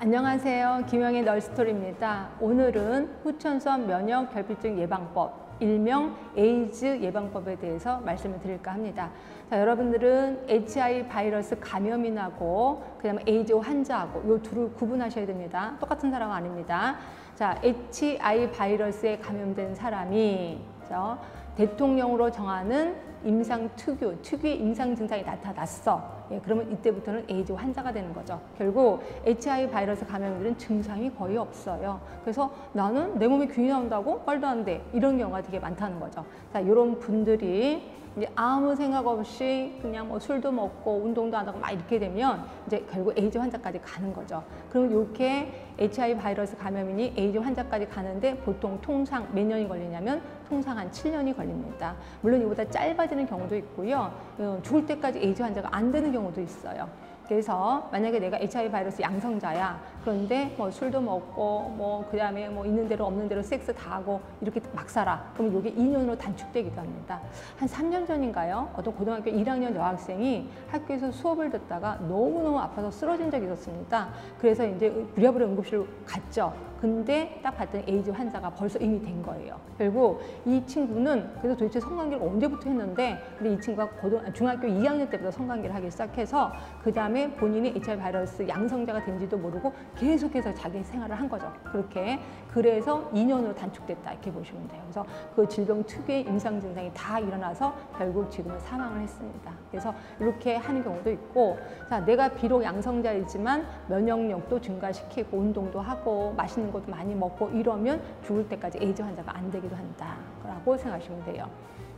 안녕하세요. 김영의 널스토리입니다. 오늘은 후천성 면역결핍증 예방법, 일명 에이즈 예방법에 대해서 말씀을 드릴까 합니다. 자, 여러분들은 HIV 바이러스 감염이 나고 그다음에 에이즈 환자하고 이 둘을 구분하셔야 됩니다. 똑같은 사람은 아닙니다. 자, HIV 바이러스에 감염된 사람이 대통령으로 정하는 특유의 임상 증상이 나타났어. 그러면 이때부터는 에이즈 환자가 되는 거죠. 결국 HIV 바이러스 감염들은 증상이 거의 없어요. 그래서 나는 내 몸에 균이 나온다고? 말도 안 돼. 이런 경우가 되게 많다는 거죠. 자, 이런 분들이 이제 아무 생각 없이 그냥 뭐 술도 먹고 운동도 안 하고 막 이렇게 되면 이제 결국 에이즈 환자까지 가는 거죠. 그럼 이렇게 HIV 바이러스 감염인이 에이즈 환자까지 가는데 보통 통상 몇 년이 걸리냐면 통상 한 7년이 걸립니다. 물론 이보다 짧아지는 경우도 있고요. 죽을 때까지 에이즈 환자가 안 되는 경우도 있어요. 그래서 만약에 내가 HIV 바이러스 양성자야. 그런데 뭐 술도 먹고 뭐 그다음에 뭐 있는 대로 없는 대로 섹스 다 하고 이렇게 막 살아. 그럼 이게 2년으로 단축되기도 합니다. 한 3년 전인가요? 어떤 고등학교 1학년 여학생이 학교에서 수업을 듣다가 너무너무 아파서 쓰러진 적이 있었습니다. 그래서 이제 부랴부랴 응급실로 갔죠. 근데 딱 봤더니 에이즈 환자가 벌써 이미 된 거예요. 결국 이 친구는 그래서 도대체 성관계를 언제부터 했는데 근데 이 친구가 중학교 2학년 때부터 성관계를 하기 시작해서 그 다음에 본인이 HIV 바이러스 양성자가 된지도 모르고 계속해서 자기 생활을 한 거죠. 그렇게 그래서 2년으로 단축됐다 이렇게 보시면 돼요. 그래서 그 질병 특유의 임상 증상이 다 일어나서 결국 지금은 사망을 했습니다. 그래서 이렇게 하는 경우도 있고, 자, 내가 비록 양성자이지만 면역력도 증가시키고 운동도 하고 맛있는 것도 많이 먹고 이러면 죽을 때까지 에이즈 환자가 안 되기도 한다라고 생각하시면 돼요.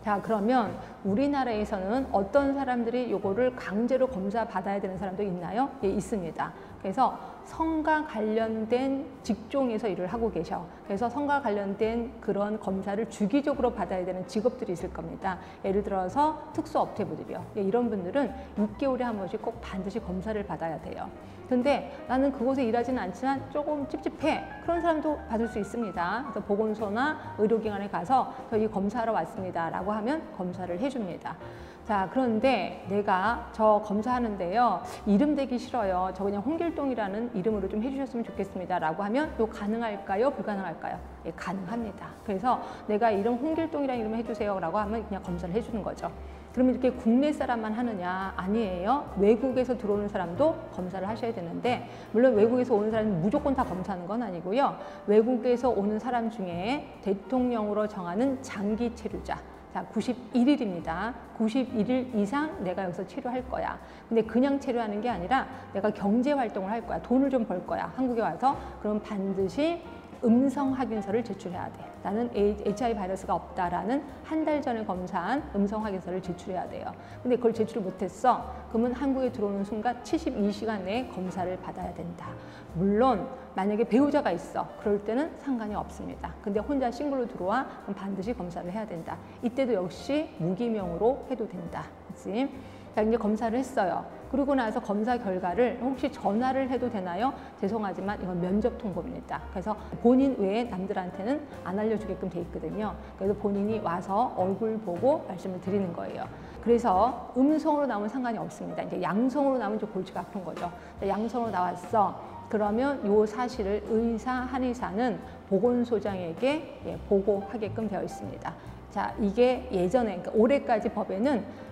자, 그러면 우리나라에서는 어떤 사람들이 요거를 강제로 검사 받아야 되는 사람도 있나요? 예, 있습니다. 그래서 성과 관련된 직종에서 일을 하고 계셔. 그래서 성과 관련된 그런 검사를 주기적으로 받아야 되는 직업들이 있을 겁니다. 예를 들어서 특수업체부들이요. 예, 이런 분들은 6개월에 한 번씩 꼭 반드시 검사를 받아야 돼요. 근데 나는 그곳에 일하지는 않지만 조금 찝찝해. 그런 사람도 받을 수 있습니다. 그래서 보건소나 의료기관에 가서 저희 검사하러 왔습니다 라고 하면 검사를 해줍니다. 자, 그런데 내가 저 검사하는데요, 이름 대기 싫어요. 저 그냥 홍길동이라는 이름으로 좀 해주셨으면 좋겠습니다 라고 하면 또 가능할까요? 불가능할까요? 예, 가능합니다. 그래서 내가 이름 홍길동이라는 이름을 해주세요 라고 하면 그냥 검사를 해주는 거죠. 그러면 이렇게 국내 사람만 하느냐? 아니에요. 외국에서 들어오는 사람도 검사를 하셔야 되는데, 물론 외국에서 오는 사람은 무조건 다 검사하는 건 아니고요. 외국에서 오는 사람 중에 대통령으로 정하는 장기 체류자, 자, 91일입니다. 91일 이상 내가 여기서 체류할 거야. 근데 그냥 체류하는 게 아니라 내가 경제 활동을 할 거야. 돈을 좀 벌 거야. 한국에 와서. 그럼 반드시 음성 확인서를 제출해야 돼. 나는 HIV 바이러스가 없다라는 한 달 전에 검사한 음성 확인서를 제출해야 돼요. 근데 그걸 제출을 못했어. 그러면 한국에 들어오는 순간 72시간 내에 검사를 받아야 된다. 물론 만약에 배우자가 있어. 그럴 때는 상관이 없습니다. 근데 혼자 싱글로 들어와. 그럼 반드시 검사를 해야 된다. 이때도 역시 무기명으로 해도 된다. 그치? 자, 이제 검사를 했어요. 그러고 나서 검사 결과를 혹시 전화를 해도 되나요? 죄송하지만 이건 면접 통보입니다. 그래서 본인 외에 남들한테는 안 알려주게끔 돼 있거든요. 그래서 본인이 와서 얼굴 보고 말씀을 드리는 거예요. 그래서 음성으로 나오면 상관이 없습니다. 이제 양성으로 나오면 좀 골치가 아픈 거죠. 양성으로 나왔어. 그러면 이 사실을 한의사는 보건소장에게 보고하게끔 되어 있습니다. 자, 이게 예전에, 그러니까 올해까지 법에는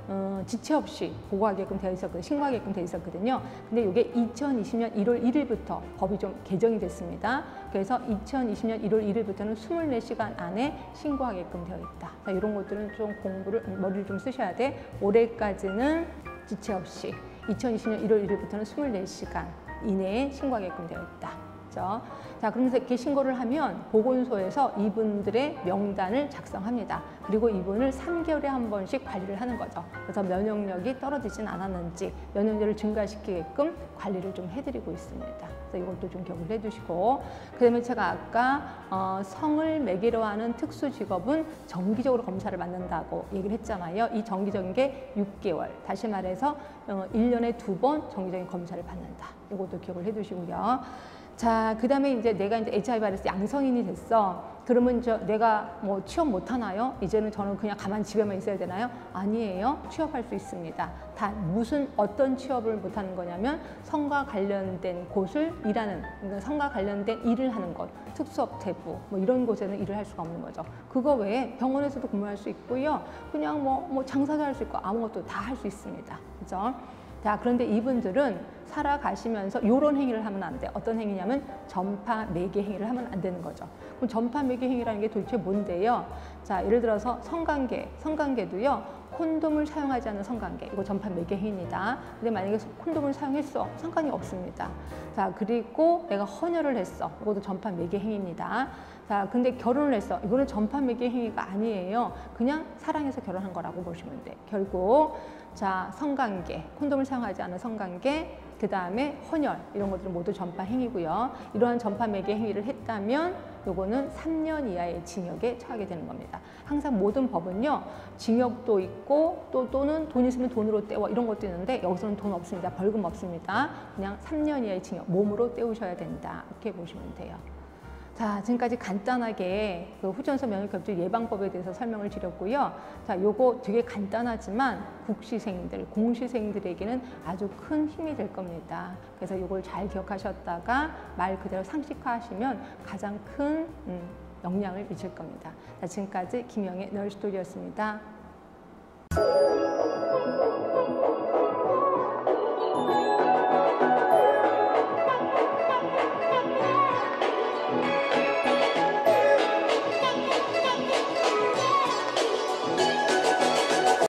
지체 없이 보고하게끔 되어 있었거든요. 신고하게끔 되어 있었거든요. 근데 이게 2020년 1월 1일부터 법이 좀 개정이 됐습니다. 그래서 2020년 1월 1일부터는 24시간 안에 신고하게끔 되어 있다. 자, 이런 것들은 좀 머리를 좀 쓰셔야 돼. 올해까지는 지체 없이, 2020년 1월 1일부터는 24시간 이내에 신고하게끔 되어 있다. 그렇죠? 자, 그러면서 이렇게 신고를 하면 보건소에서 이분들의 명단을 작성합니다. 그리고 이분을 3개월에 한 번씩 관리를 하는 거죠. 그래서 면역력이 떨어지진 않았는지 면역력을 증가시키게끔 관리를 좀 해드리고 있습니다. 그래서 이것도 좀 기억을 해두시고, 그다음에 제가 아까 성을 매개로 하는 특수 직업은 정기적으로 검사를 받는다고 얘기를 했잖아요. 이 정기적인 게 6개월. 다시 말해서 1년에 2번 정기적인 검사를 받는다. 이것도 기억을 해두시고요. 자, 그 다음에 이제 내가 이제 HIV 바이러스 양성인이 됐어. 그러면 내가 뭐 취업 못 하나요? 이제는 저는 그냥 가만히 집에만 있어야 되나요? 아니에요. 취업할 수 있습니다. 단 어떤 취업을 못 하는 거냐면 성과 관련된 곳을 일하는, 그러니까 성과 관련된 일을 하는 곳, 특수업체부 뭐 이런 곳에는 일을 할 수가 없는 거죠. 그거 외에 병원에서도 근무할 수 있고요. 그냥 뭐 장사도 할 수 있고 아무것도 다 할 수 있습니다. 그죠? 자, 그런데 이분들은 살아가시면서 이런 행위를 하면 안 돼. 어떤 행위냐면 전파 매개 행위를 하면 안 되는 거죠. 그럼 전파 매개 행위라는 게 도대체 뭔데요? 자, 예를 들어서 성관계도요. 콘돔을 사용하지 않는 성관계, 이거 전파 매개 행위입니다. 근데 만약에 콘돔을 사용했어, 상관이 없습니다. 자, 그리고 내가 헌혈을 했어, 이것도 전파 매개 행위입니다. 자, 근데 결혼을 했어, 이거는 전파 매개 행위가 아니에요. 그냥 사랑해서 결혼한 거라고 보시면 돼. 결국 자, 성관계, 콘돔을 사용하지 않은 성관계, 그 다음에 헌혈, 이런 것들은 모두 전파 행위고요. 이러한 전파 매개 행위를 했다면 요거는 3년 이하의 징역에 처하게 되는 겁니다. 항상 모든 법은요, 징역도 있고 또는 돈 있으면 돈으로 때워 이런 것도 있는데 여기서는 돈 없습니다. 벌금 없습니다. 그냥 3년 이하의 징역, 몸으로 때우셔야 된다. 이렇게 보시면 돼요. 자, 지금까지 간단하게 그 후천성 면역결핍 예방법에 대해서 설명을 드렸고요. 자, 요거 되게 간단하지만 국시생들, 공시생들에게는 아주 큰 힘이 될 겁니다. 그래서 요걸 잘 기억하셨다가 말 그대로 상식화하시면 가장 큰 영향을 미칠 겁니다. 자, 지금까지 김영애 널스토리였습니다.